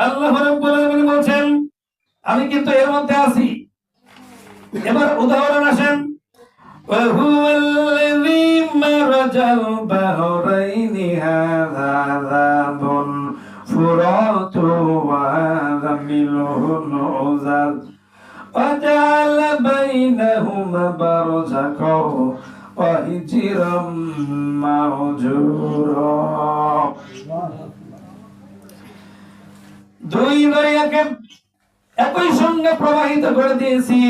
আল্লাহ রাব্বুল আলামিন বলেন আমি কিন্তু এর মধ্যে আছি। এবার উদাহরণ আসেন, وهو الذي مرج البحرين هذا عذاب فرات وهذا ملح أجاج وجعل بينهما برزخا وحجرا محجورا। দুই দরিয়াকে একই সঙ্গে প্রবাহিত করে দিয়েছি।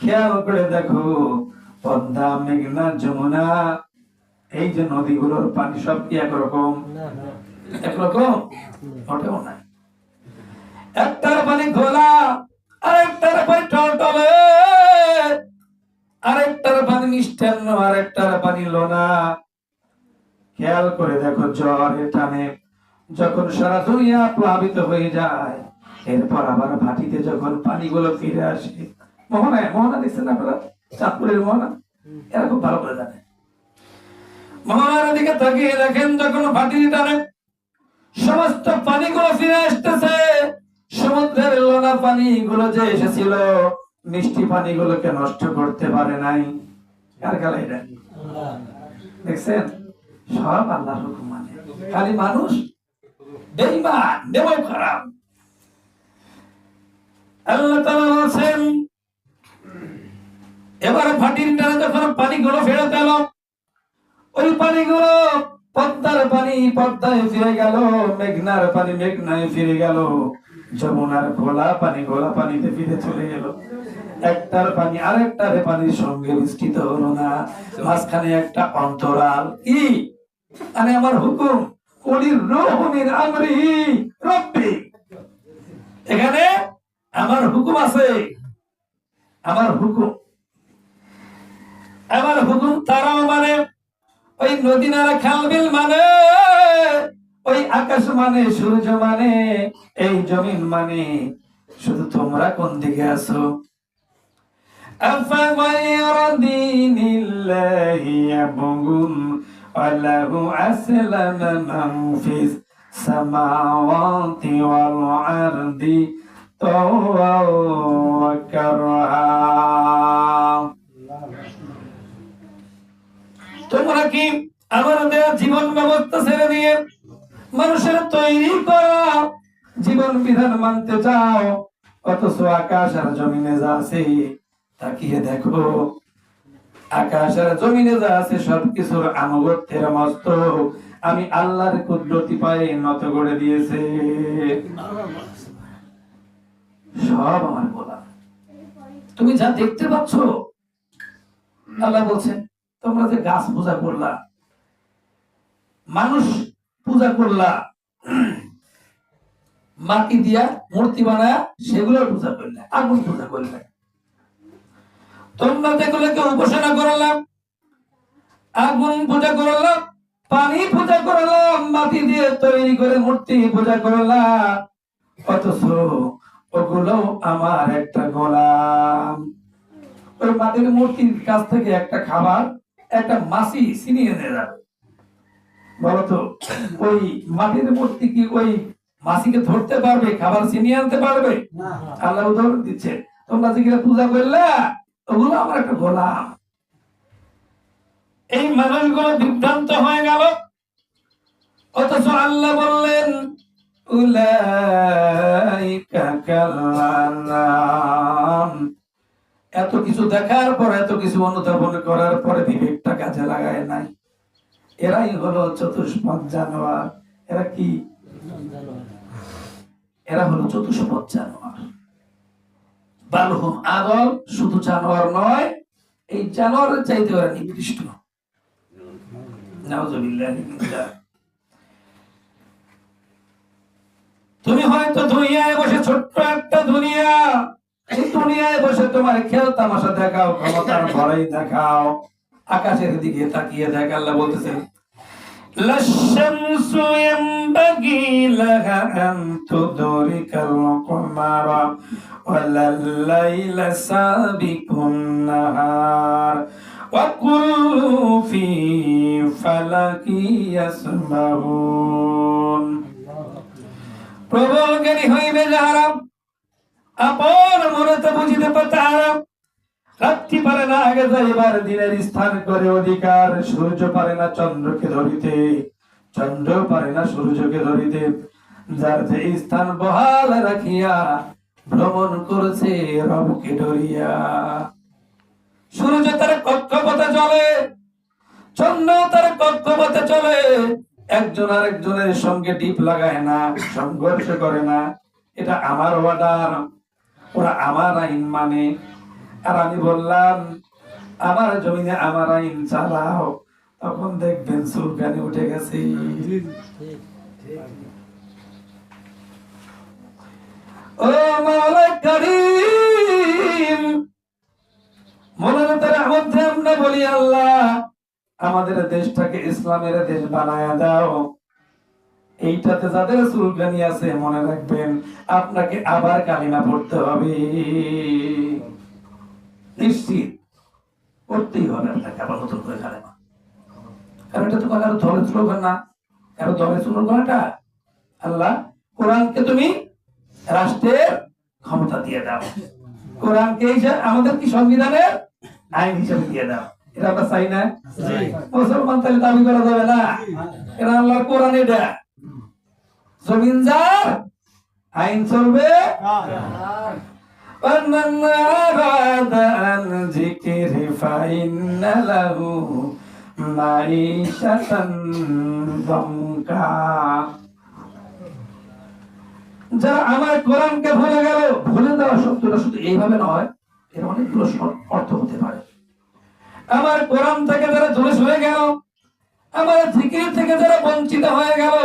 খেয়াল করে দেখো, পদ্মা, মেঘনা, যমুনা, এই যে নদীগুলোর পানি সব কি একরকম? একরকম মোটেও না। একটার পানি ঘোলা, আরেকটার পানি টলটলে, আরেকটার পানি মিষ্টান্ন, আরেকটার পানি লোনা। খেয়াল করে দেখো, জ্বরের টানে যখন সারা দুনিয়া প্লাবিত হয়ে যায়, এরপর আবার ভাটিতে যখন পানিগুলো ফিরে আসে, মোহনা দেখছেন আপনারা? চাঁদপুরের মোহনা, এরা খুব ভালো করে জানে। মোহনার দিকে তাকিয়ে দেখেন, যখন ভাটির টানে সমস্ত পানিগুলো ফিরে আসতেছে, সমুদ্রের লোনা পানিগুলো যে এসেছিল মিষ্টি পানিগুলোকে নষ্ট করতে পারে নাই। কার খেলা এটা? দেখছেন? সব আল্লাহর হুকুম মানে। খালি মানুষ বেঈমান, নেমে খারাপ। আল্লাহ তাআলা বলেন, এবারে ভাটির টানে যখন পানিগুলো ফেরত এলো, ওই পানিগুলো পদ্মার পানি পদ্মায় ফিরে গেল, মেঘনার পানি মেঘনায় ফিরে গেল, যমুনার ঘোলা পানিতে ফিরে চলে গেল। একটার পানি আরেকটার পানির সঙ্গে মিশ্রিত হলো না, মাঝখানে একটা অন্তরাল। কি? মানে আমার হুকুম, কুলির রূহু মিন আমরিহি রাব্বি। এখানে আমার হুকুম আছে, আমার হুকুম। আমার হুকুম তারাও মানে, ওই নদী নালা খাল বিল মানে, ওই আকাশ মানে, সূর্য মানে, এই জমিন মানে। শুধু তোমরা কোন দিকে আছো? আফাগায়রা দীনিল্লাহি ইয়াবগুন ওয়ালাহু আসলামা মান ফিস সামাওয়াতি ওয়াল আরদি তাওয়াও ওয়া কারহা। তোমরা কি আমার দেয়া জীবন ব্যবস্থা ছেড়ে দিয়ে মানুষের তৈরি করা জীবন বিধান মানতে চাও? অথচ আকাশ আর জমিনে যা আছে তাকিয়ে দেখো, আকাশ আর জমিনে যা আছে সবকিছুর আনুগত্যের মস্তক আমি আল্লাহর কুদরতি পায়ে নত করে দিয়েছে। সব আমার বলা। তুমি যা দেখতে পাচ্ছ, আল্লাহ বলছেন তোমরা যে গাছ পূজা করলা, মানুষ পূজা করলা, মাটি দিয়া মূর্তি বানায় সেগুলো পূজা করলে, আগুন পূজা করলে, তোমরা যেগুলোকে উপাসনা করলাম, আগুন পূজা করলাম, পানি পূজা করলাম, মাটি দিয়ে তৈরি করে মূর্তি পূজা করলাম, অথচ ওগুলো আমার একটা গোলাম। ওই মাটির মূর্তির কাছ থেকে একটা খাবার, একটা মাছি ছিনিয়ে নিয়ে যাবে। বলতো ওই মাটির মূর্তি কি ওই মাছিকে ধরতে পারবে, খাবার ছিনিয়ে আনতে পারবে? আল্লাহ উদাহরণ দিচ্ছে, তোমরা যেগুলো পূজা করলে ওগুলো আমার একটা গোলাম। এই মানুষগুলো বিভ্রান্ত হয়ে গেল, অথচ আল্লাহ বললেন উলাইকা কাল্লানাম। এত কিছু দেখার পর, এত কিছু অনুধাবন করার পরে বিবেকটা কাজে লাগায় নাই। এরাই হলো চতুষ্পদ জানোয়ার। এরা কি? এরা হলো চতুষ্পদ জানোয়ার। বালহুম আদল, শুধু জানোয়ার নয়, এই জানোয়ারের চাইতে ওরা নিকৃষ্ট। নাউযুবিল্লাহি মিন যালিক। তুমি হয়তো দুনিয়ায় বসে, ছোট্ট একটা দুনিয়া, এই দুনিয়ায় বসে তোমার খেল তামাশা দেখাও, ক্ষমতার ভরাই দেখাও। আকাশের দিকে তাকিয়ে দেখ, আল্লাহ বলতেছেন লাশ-শামসু ইয়ানবাগি লাহা আন তুদরিকাল কমারা ওয়ালাল-লাইলা সাবিকুন নাহার ওয়া কুল্লু ফি ফালাকি ইয়াসবাহুন। প্রবল জ্ঞানী হইবে যাহারা, আপন মনেতে বুঝিতে পারে তাহারা। রাত্রি পারে না আগে যাইবার দিনের স্থান করে অধিকার, সূর্য পারে না চন্দ্রকে ধরিতে, চন্দ্র পারে না সূর্যকে ধরিতে। যার যে স্থান বহাল রাখিয়া ভ্রমণ করেছে রবকে ডরিয়া। সূর্য তার কক্ষপথে চলে, চন্দ্র তার কক্ষপথে চলে, একজন আরেকজনের সঙ্গে টিপ লাগায় না, সংঘর্ষ করে না। এটা আমার অর্ডার, ওরা আমার আইন মানে। আর আমি বললাম আমার জমিনে আমার আইন চালাও, তখন দেখবেন চুলকানি উঠে গেছে। ও মাওলা কারীম, মনের মধ্যে আমরা বলি আল্লাহ আমাদের দেশটাকে ইসলামের দেশ বানায়া দাও। এইটাতে যাদের চুলকানি আছে মনে রাখবেন আপনাকে আবার কালিমা পড়তে হবে, নিশ্চিত পড়তেই হবে আপনাকে আবার নতুন করে কালিমা। কারণ এটা তো কারো ধরে স্লোগান না, কারো ধরে স্লোগান। এটা আল্লাহ কোরআনকে তুমি রাষ্ট্রের ক্ষমতা দিয়ে দাও, কোরআনকে আমাদের কি সংবিধানের আইন হিসেবে দিয়ে দাও। এটা আমরা চাই না? মুসলমান তাহলে দাবি করা যাবে না এটা আল্লাহর কোরআন, এটা জমিন যার আইন চলবে। যারা আমার কোরআনকে ভুলে গেল, ভুলে দেওয়া শব্দটা শুধু এইভাবে নয়, এর অনেকগুলো অর্থ হতে পারে। আমার কোরআন থেকে যারা দূরে সরে গেল, আমার জিকির থেকে যারা বঞ্চিত হয়ে গেল,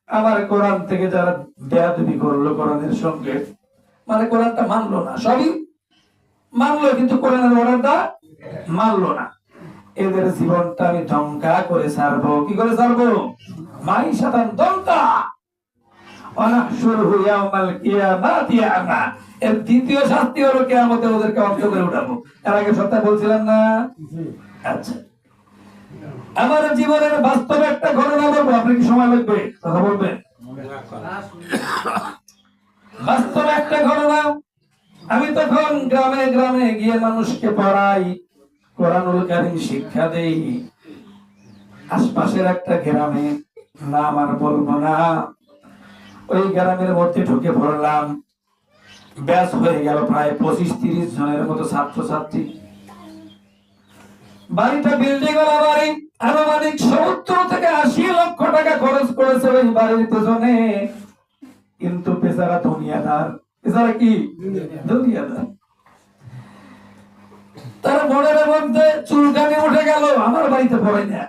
আমার কোরআন থেকে যারা বেয়াদবি করলো কোরআনের সঙ্গে, মানে কোরআনটা মানলো না, সবই মানলো কিন্তু কোরআনের অর্ডারটা মানলো না, এদের জীবনটা আমি ধ্বংসা করে ছাড়বো। কি করে ছাড়বো? মাই শাতান দন্তা অনাহশুরহু ইয়াউমাল কিয়ামাতি আমা। এর দ্বিতীয় শাস্তি হলো কিয়ামতে ওদেরকে অন্ধ করে উঠাবো। এর আগে সপ্তাহে বলছিলাম না? আচ্ছা, আমার জীবনের বাস্তব একটা ঘটনা বলবো, আপনি কি সময় লাগবে কথা বলবেন? বাস্তব একটা ঘটনা। আমি তখন গ্রামে গ্রামে গিয়ে মানুষকে পড়াই, কোরআনুল কারীম শিক্ষা দেই। আশপাশের একটা গ্রামে, নাম আর বলবো না, ওই গ্রামের মধ্যে ঢুকে পড়লাম। ব্যাস হয়ে গেল প্রায় 25-30 জনের মতো ছাত্রছাত্রী। বাড়িটা বিল্ডিং ওয়ালা বাড়ি, আনুমানিক 70 থেকে 80 লক্ষ টাকা খরচ করেছে ওই বাড়ির পেছনে। কিন্তু বেচারা দুনিয়াদার, বেচারা কি দুনিয়াদার। তার মনের মধ্যে চুলকানি উঠে গেল, আমার বাড়িতে পড়ে না,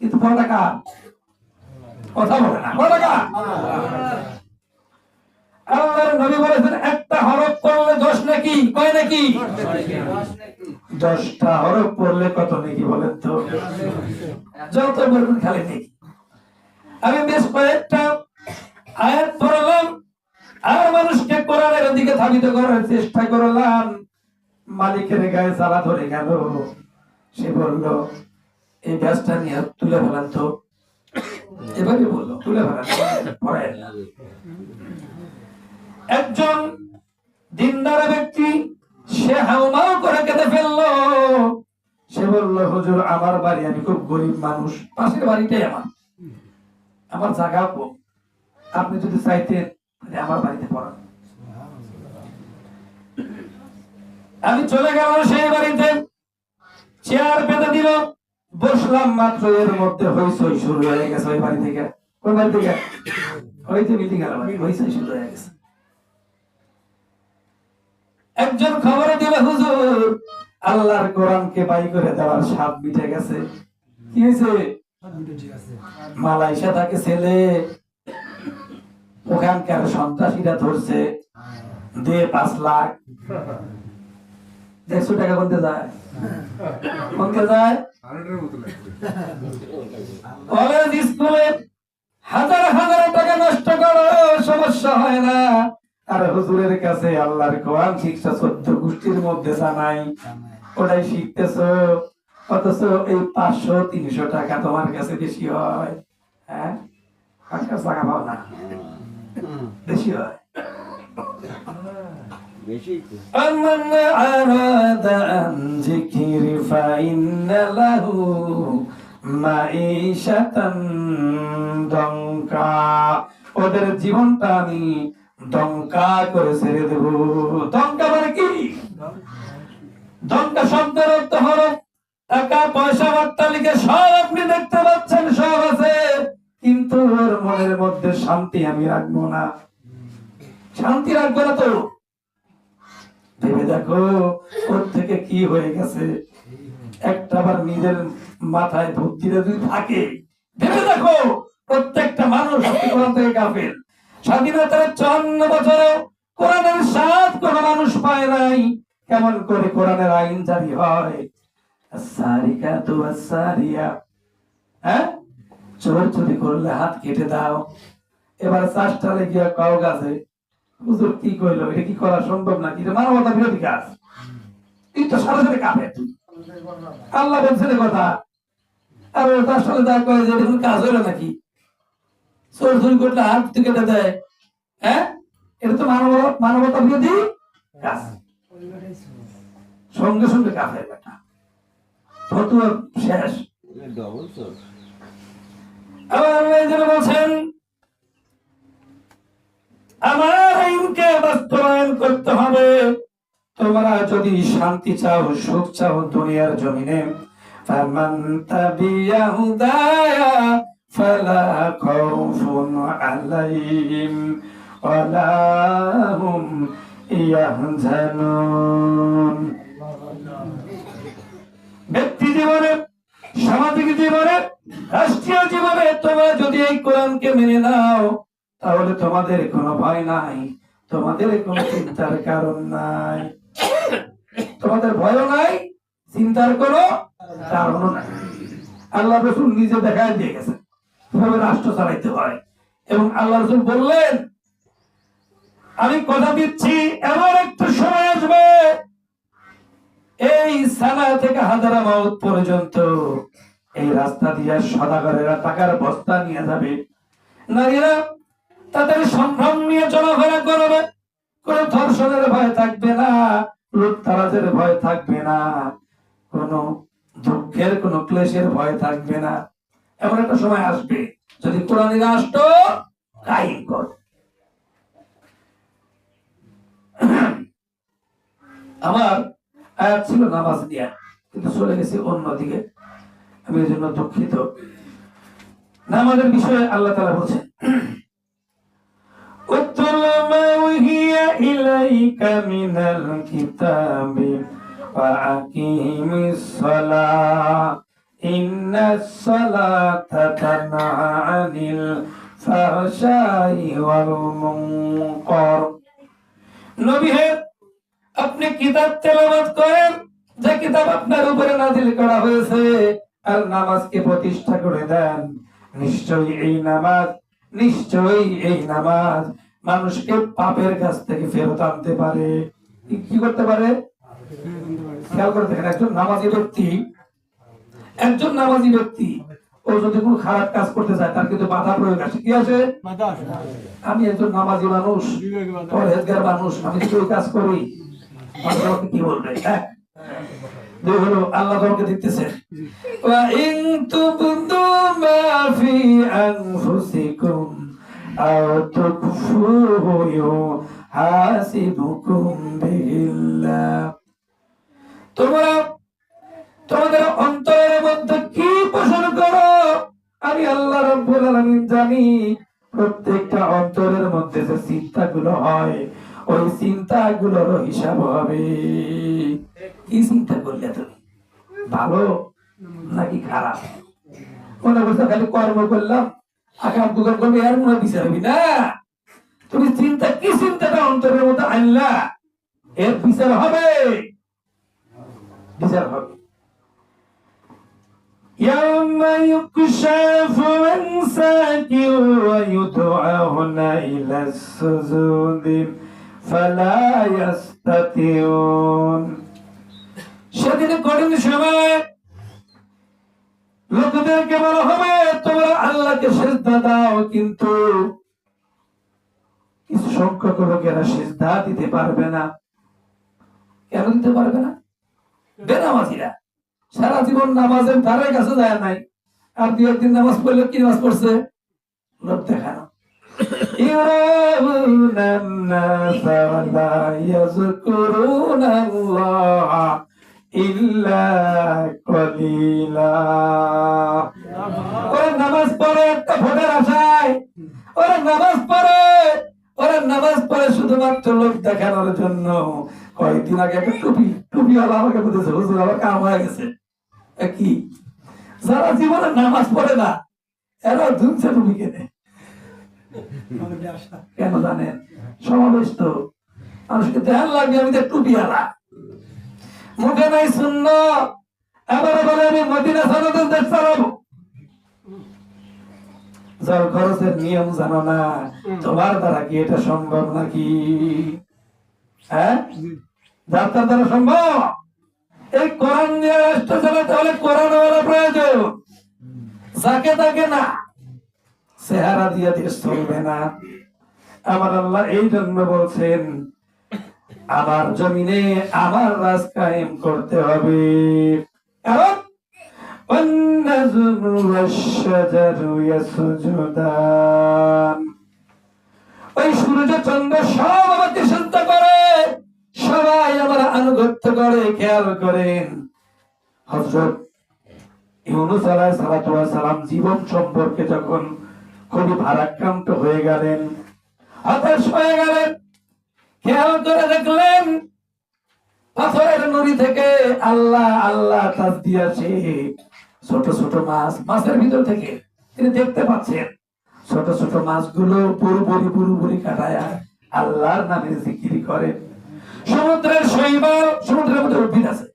কিন্তু পড়া কার? কথা বলে না, পড়া কার? আল্লাহর নবী বলেছেন একটা হরফ পড়লে 10 নাকি, কয় নাকি? 10টা হরফ পড়লে কত নাকি বলেন তো? যত বলবেন খালি নাকি। আমি বেশ কয়েকটা আয়াত পড়লাম আর মানুষকে কোরআনের দিকে ধাবিত করার চেষ্টা করলাম। মালিকের গায়ে জ্বালা ধরে গেল। সে বলল এই ব্যাসটা নিয়ে তুলে ফেলান তো। এভাবে বললো তুলে ফেলান, পড়ায় না। একজন দিনদার ব্যক্তি সে হাউমাউ করে কেঁদে ফেললো। সে বলল হুজুর আমার বাড়ি, আমি খুব গরিব মানুষ, পাশের বাড়িটাই আমার জায়গা কম, আপনি যদি চাইতেন আমার বাড়িতে পড়ান। আমি চলে গেলাম সেই বাড়িতে, চেয়ার পেতে দিল, বসলাম মাত্র এর মধ্যে হইচই শুরু হয়ে গেছে। ওই বাড়ি থেকে, ওই বাড়ি থেকে হইতে মিটিং গেল, হইচই শুরু হয়ে গেছে। একজন খবর দিল হুজুর আল্লাহর কোরআনকে বাই করে দেওয়ার সাপ মিটে গেছে। কি হয়েছে? মালয়েশিয়া থাকে ছেলে, ওখানকার সন্ত্রাসীরা ধরছে, দে 5 লাখ। 100 টাকা কোনতে যায়? কোনতে যায়? কলেজ স্কুলে হাজার হাজার টাকা নষ্ট করো, সমস্যা হয় না। আর হুজুরের কাছে আল্লাহর কোরআন শিক্ষা 14 গোষ্ঠীর মধ্যে জানাই, ওটাই শিখতেছো, অথচ এই 500-300 টাকা তোমার কাছে বেশি হয়। হ্যাঁ, আজকাল টাকা পাও না, বেশি হয়। ومن أراد عن ذكري فإن له معيشة ضنكا, ওদের জীবনটা আমি দঙ্কা করে ছেড়ে দেব। দঙ্কা মানে কি? দঙ্কা শব্দের অর্থ হলো টাকা পয়সা অট্টালিকা সব আপনি দেখতে পাচ্ছেন, সব আছে, কিন্তু ওর মনের মধ্যে শান্তি আমি রাখবো না। শান্তি রাখবো না তো ভেবে দেখো ওর থেকে কি হয়ে গেছে। একটাবার নিজের মাথায় বুদ্ধিটা যদি থাকে, ভেবে দেখো প্রত্যেকটা মানুষ কোরআন থেকে কাফের। স্বাধীনতার 54 বছরে কোরআনের স্বাদ কোন মানুষ পায় নাই। কেমন করে কোরআনের আইন জারি হয়? আস-সারিকাতু আস-সারিয়া, হ্যাঁ, চোর চুরি করলে হাত কেটে দাও। এবার চাষটালে গিয়া কাউ গাছে, হুজুর কি কইলো, এটা কি করা সম্ভব নাকি? এটা মানবতা বিরোধী কাজ। এই তো সরাসরি কাফের। আল্লাহ বলছেন কথা, আর তার সাথে যা করে যে এটা কাজ হইলো নাকি? চোর চুরি করলে হাত কেটে দেয়, হ্যাঁ, এটা তো মানবতা বিরোধী কাজ। সঙ্গে সঙ্গে কাফের বেটা, ফতুয়া শেষ। আবার আল্লাহ যেন বলছেন আমার আইনকে বাস্তবায়ন করতে হবে। তোমরা যদি শান্তি চাও, সুখ চাও দুনিয়ার জমিনে, ফামান তাবিয়া হুদায়া ফালা খাউফুন আলাইহিম ওয়ালা হুম ইয়াহজানুন। ব্যক্তি জীবনে, সামাজিক জীবনে, রাষ্ট্রীয় জীবনে তোমরা যদি এই কোরআনকে মেনে নাও, তাহলে তোমাদের কোনো ভয় নাই, তোমাদের কোনো চিন্তার কারণ নাই। তোমাদের ভয়ও নাই, চিন্তার কোনো কারণও নাই। আল্লাহ রাসূল নিজে দেখায় দিয়ে গেছেন কিভাবে রাষ্ট্র চালাইতে হয়, এবং আল্লাহ রাসূল বললেন আমি কথা দিচ্ছি এমন একটা সময় আসবে এই সানা থেকে হাজারাবাদ পর্যন্ত এই রাস্তা দিয়ে সদাগরেরা টাকার বস্তা নিয়ে যাবে, নারীরা তাদের সম্ভ্রম নিয়ে চলাফেরা করবে, কোন ধর্ষণের ভয় থাকবে না, লুটতরাজের ভয় থাকবে না, কোন দুঃখের কোন ক্লেশের ভয় থাকবে না। এমন একটা সময় আসবে যদি কোরআনী রাষ্ট্র কায়েম করে। আমার আয়াত ছিল নামাজ নিয়ে, কিন্তু চলে গেছে অন্যদিকে, আমি এর জন্য দুঃখিত। নামাজের বিষয়ে আল্লাহ তাআলা বলছেন উতল মা উহিয়া ইলাইকা মিনাল কিতাবি ওয়া আকিমিস সালাহ ইন্নাস সালাতা তানহা আনিল ফাহশাই ওয়াল মুনকার। নবী হে, আপনি কিতাব তেলাওয়াত করেন, যে কিতাব আপনার উপরে নাযিল করা হয়েছে, আর নামাজকে প্রতিষ্ঠা করে দেন। নিশ্চয়ই এই নামাজ মানুষকে পাপের কাছ থেকে ফেরত আনতে পারে। কি করতে পারে? খেয়াল করে দেখেন, একজন নামাজি ব্যক্তি ও যদি কোনো খারাপ কাজ করতে চায়, তার কিন্তু বাধা প্রয়োগ আসে। কি আসে? আমি একজন নামাজি মানুষ, পরহেজগার মানুষ, আমি যদি ওই কাজ করি, কি বলবে? হলো আল্লাহ তোমাকে দিতেছে ওয়া ইন তুবদু মা ফি আনফুসিকুম আও তুকফুহু ইউহাসিবুকুম বিল্লাহ। তোমরা তোমাদের অন্তরের মধ্যে কি পোষণ করো, আমি আল্লাহ রাব্বুল আলামিন জানি। প্রত্যেকটা অন্তরের মধ্যে যে চিন্তাগুলো হয়, ওই চিন্তাগুলোর হিসাব হবে। কি চিন্তা করলে তুমি, ভালো নাকি খারাপ? মনে করছো খালি কর্ম করলাম, আকাম কুকাম করবে, আর মনে বিচার হবি না। তুমি চিন্তা, কি চিন্তাটা অন্তরের মধ্যে আনলা, এর বিচার হবে, বিচার হবে। يوم يكشف عن ساق ويدعون إلى السجود فلا يستطيعون। সেদিন কঠিন সময় লোকদেরকে বলা হবে তোমরা আল্লাহকে সিজদা দাও, কিন্তু কিছু সংখ্যক লোকেরা সিজদা দিতে পারবে না। কেন দিতে পারবে না? বেনামাজিরা সারা জীবন নামাজের ধারে কাছে যায় নাই, আর দুই একদিন নামাজ পড়লে কি নামাজ পড়ছে? লোক দেখানো। নামাজ পড়ে একটা ভোটের আশায়, ওরা নামাজ পড়ে, ওরা নামাজ পড়ে শুধুমাত্র লোক দেখানোর জন্য। কয়েকদিন আগে একটা টুপিওয়ালা আমাকে বলেছে, হুজুর আমার কাম হয়ে গেছে। কি? যারা জীবনে নামাজ পড়ে না এরা ধুমছে টুপি কেনে। কেন জানেন? সমাবেশ তো মানুষকে ধ্যান লাগবে, আমি টুপিওয়ালা, মুখে নাই শূন্য, এবারে বলে আমি মদিনা সনদের দেশ চালাবো। যার খরচের নিয়ম জানো না, তোমার দ্বারা কি এটা সম্ভব নাকি? হ্যাঁ, যাত্রার দ্বারা সম্ভব? এই কোরআন নিয়ে রাষ্ট্র চালাতে হলে কোরআন ওয়ালা প্রয়োজন, যাকে তাকে না, চেহারা দিয়ে দেশ চলবে না। আমার আল্লাহ এই জন্য বলছেন আমার জমিনে আমার রাজ কায়েম করতে হবে। কারণ ওই সূর্য চন্দ্র সব আমাকে চিন্তা করে, সবাই আমার আনুগত্য করে। খেয়াল করেন হযরত ইউনূস আলাইহিস সালাতু ওয়াস সালাম জীবন সম্পর্কে যখন খুবই ভারাক্রান্ত হয়ে গেলেন, হতাশ হয়ে গেলেন, খেয়াল করে দেখলেন পাথরের নদী থেকে আল্লাহ আল্লাহ তাসবিহ আছে, ছোট ছোট মাছ, মাছের ভিতর থেকে তিনি দেখতে পাচ্ছেন ছোট ছোট মাছগুলো পুরোপুরি কাটায়া আল্লাহর নামে জিকির করেন। সমুদ্রের শৈবাল, সমুদ্রের মধ্যে উদ্ভিদ আছে,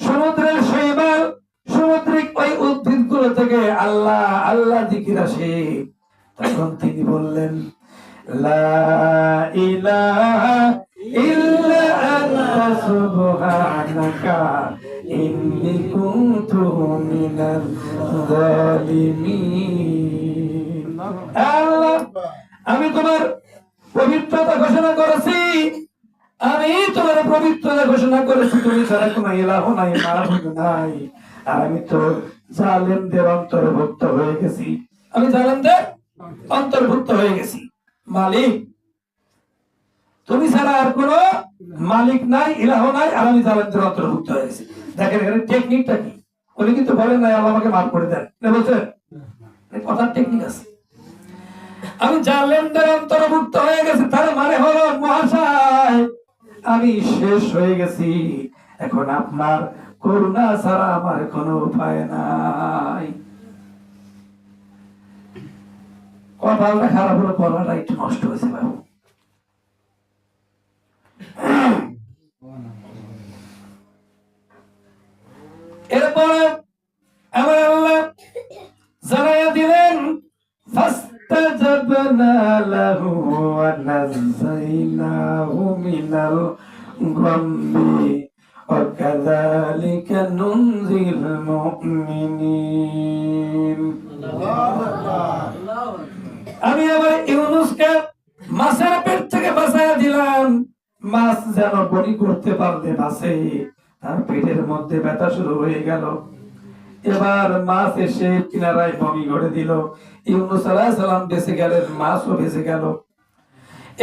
সমুদ্রের শৈবাল সামুদ্রিক ওই উদ্ভিদ গুলো থেকে আল্লাহ আল্লাহ জিকির আসে। তখন তিনি বললেন লা ইলাহা ইল্লা আনতা সুবহানাকা ইন্নী কুনতু মিনাজ জালিমিন। আল্লাহ, আমি তোমার পবিত্রতা ঘোষণা করেছি, আমি তোমার পবিত্রতা ঘোষণা করেছি, তুমি ছাড়া কোনো ইলাহ নাই, মাবুদ নাই। আর আমি তো জালেমদের অন্তর্ভুক্ত হয়ে গেছি, আমি জালেমদের অন্তর্ভুক্ত হয়ে গেছি। মালিক তুমি ছাড়া আর কোন মালিক নাই, ইলাহ নাই, আর আমি জালেমদের অন্তর্ভুক্ত হয়ে গেছি। দেখেন এখানে টেকনিকটা কি, উনি কিন্তু বলেন নাই আল্লাহ আমাকে মাফ করে দেন, বলছেন কথার টেকনিক আছে। আমি জালেমদের অন্তর্ভুক্ত হয়ে গেছি, তার মানে হলো মহাশয় আমি শেষ হয়ে গেছি, এখন আপনার করুণা ছাড়া আমার কোনো উপায় নাই। কপালটা খারাপ হলো, কপালটা একটু নষ্ট হয়েছে বাবু। এরপরে আমার আল্লাহ জানাইয়া দিলেন ফাস্তাজাবনা লাহু ওয়া নাযাইনাহু মিনাল গাম্মি ওয়া কাযালিকা নুনজিল মুমিনিন। আমি আবার ইউনূসকে মাছের পেট থেকে বাঁচাইয়া দিলাম। মাছ যেন বনি করতে পারলে বাঁচে, তার পেটের মধ্যে ব্যথা শুরু হয়ে গেল। এবার মাছ এসে কিনারায় বমি করে দিল। ইউনূস আলাইহিস সালাম বেঁচে গেলেন, মাছও বেঁচে গেল।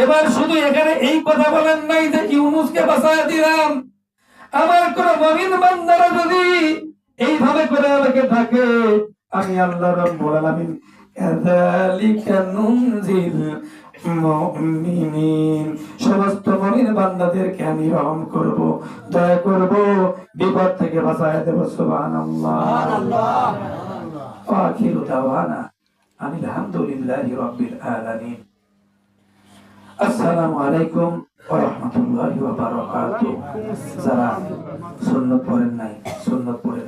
এবার শুধু এখানে এই কথা বলেন নাই যে ইউনূসকে বাঁচাইয়া দিলাম, আমার কোন মুমিন বান্দারা যদি এইভাবে করে আমাকে ডাকে, আমি আল্লাহ রাব্বুল আলামিন কাযালিকা নুনজিল মুমিনিন, সমস্ত মুমিন বান্দাদেরকে আমি রহম করব, দয়া করব, বিপদ থেকে বাঁচায় দেব। সুবহানাল্লাহ। ওয়া আখিরু দাওয়ানা আনিল হামদুলিল্লাহি রাব্বিল আলামিন। আসসালামু আলাইকুম ওয়া রাহমাতুল্লাহি ওয়া বারাকাতুহু। যারা সুন্নাত পড়েন নাই, সুন্নাত পড়ে